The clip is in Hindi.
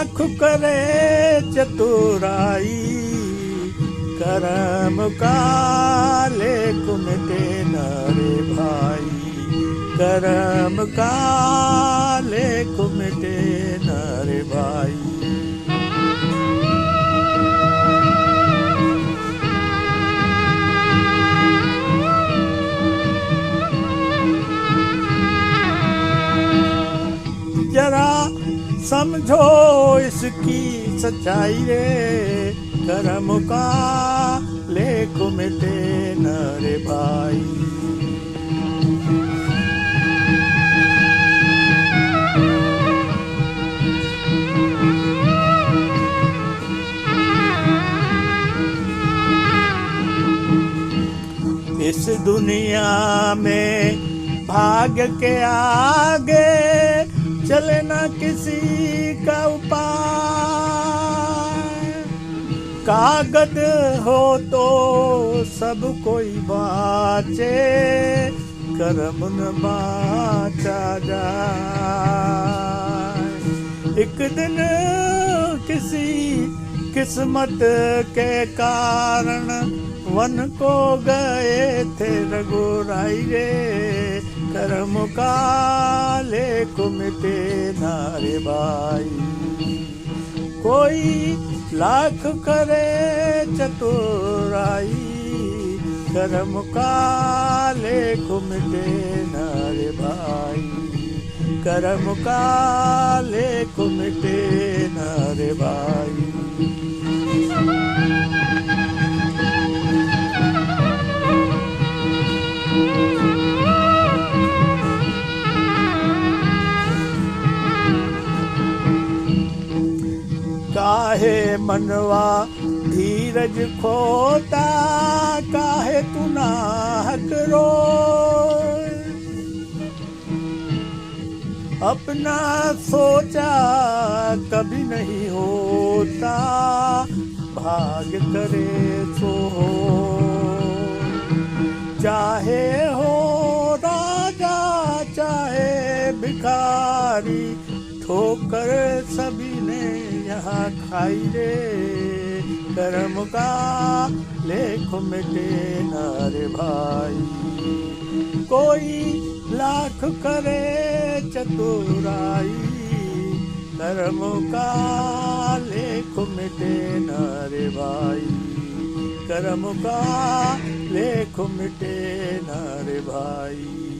लाख करे चतुराई, कर्म का लेख मिटे न रे भाई, कर्म का लेख मिटे न रे भाई। जरा समझो इसकी सच्चाई रे, कर्म का लेख मिटे न रे भाई। इस दुनिया में भाग्य के आगे चले न किसी का उपाय, कागज हो तो सब कोई बाँचे, कर्म न बाँचा जाए। एक दिन किसी किस्मत के कारण वन को गए थे रघुराई रे, कर्म का लेख मिटे न रे भाई। कोई लाख करे चतुराई, कर्म का लेख मिटे न रे भाई, कर्म का लेख मिटे न रे भाई। काहे मनवा धीरज खोता, काहे तू नाहक रोए, अपना सोचा कभी नहीं होता, भाग्य करे सो हो। चाहे हो राजा चाहे भिखारी, ठोकर सभी ने यहाँ खाई रे, कर्म का लेख मिटे न रे भाई। कोई लाख करे चतुराई, कर्म का लेख मिटे न रे भाई, कर्म का लेख मिटे न रे भाई।